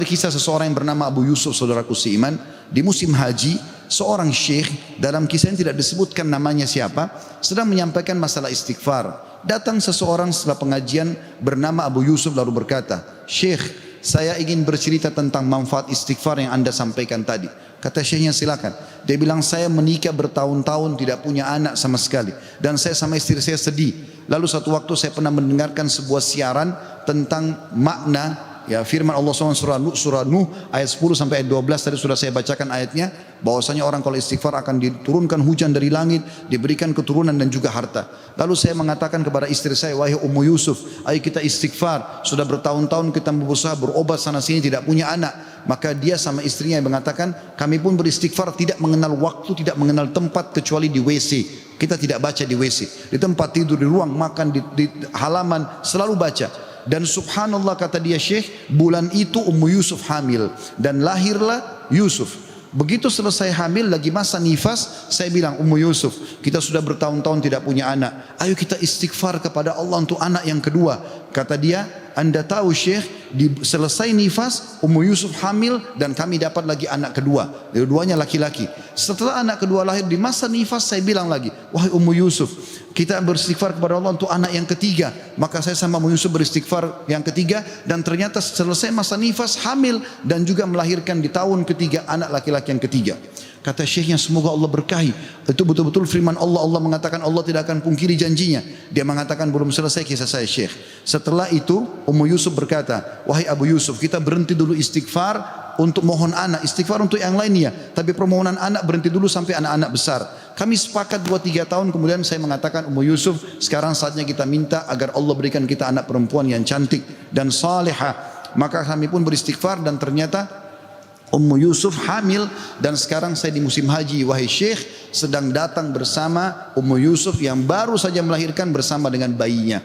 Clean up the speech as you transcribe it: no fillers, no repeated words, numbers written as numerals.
Kisah seseorang yang bernama Abu Yusuf, saudaraku seiman, di musim haji, seorang syekh, dalam kisah ini tidak disebutkan namanya siapa, sedang menyampaikan masalah istighfar. Datang seseorang setelah pengajian bernama Abu Yusuf lalu berkata, "Syekh, saya ingin bercerita tentang manfaat istighfar yang Anda sampaikan tadi." Kata syekhnya, silakan. Dia bilang, "Saya menikah bertahun-tahun tidak punya anak sama sekali, dan saya sama istri saya sedih. Lalu satu waktu saya pernah mendengarkan sebuah siaran tentang makna firman Allah SWT surah Nuh ayat 10 sampai ayat 12. Tadi sudah saya bacakan ayatnya, bahwasanya orang kalau istighfar akan diturunkan hujan dari langit, diberikan keturunan dan juga harta. Lalu saya mengatakan kepada istri saya, "Wahai Ummu Yusuf, ayo kita istighfar. Sudah bertahun-tahun kita berusaha berobat sana sini tidak punya anak." Maka dia sama istrinya yang mengatakan, "Kami pun beristighfar, tidak mengenal waktu, tidak mengenal tempat kecuali di WC. Kita tidak baca di WC, di tempat tidur, di ruang makan, di halaman, selalu baca." Dan subhanallah, kata dia, "Syekh, bulan itu Ummu Yusuf hamil dan lahirlah Yusuf. Begitu selesai hamil, lagi masa nifas, saya bilang, Ummu Yusuf, kita sudah bertahun-tahun tidak punya anak. Ayo kita istighfar kepada Allah untuk anak yang kedua." Kata dia, "Anda tahu Syekh, selesai nifas Ummu Yusuf hamil dan kami dapat lagi anak kedua. Dua-duanya laki-laki. Setelah anak kedua lahir, di masa nifas saya bilang lagi, wahai Ummu Yusuf, kita beristighfar kepada Allah untuk anak yang ketiga." Maka saya sama Ummu Yusuf beristighfar yang ketiga, dan ternyata selesai masa nifas hamil dan juga melahirkan di tahun ketiga anak laki-laki yang ketiga. Kata syekhnya, "Semoga Allah berkahi. Itu betul-betul firman Allah. Allah mengatakan Allah tidak akan pungkiri janjinya." Dia mengatakan, "Belum selesai kisah saya Syekh." Setelah itu Ummu Yusuf berkata, "Wahai Abu Yusuf, kita berhenti dulu istighfar untuk mohon anak, istighfar untuk yang lainnya, tapi permohonan anak berhenti dulu sampai anak-anak besar." Kami sepakat 2-3 tahun kemudian saya mengatakan, "Ummu Yusuf, sekarang saatnya kita minta agar Allah berikan kita anak perempuan yang cantik dan salihah." Maka kami pun beristighfar dan ternyata Ummu Yusuf hamil, dan sekarang saya di musim haji, wahai Syekh, sedang datang bersama Ummu Yusuf yang baru saja melahirkan bersama dengan bayinya.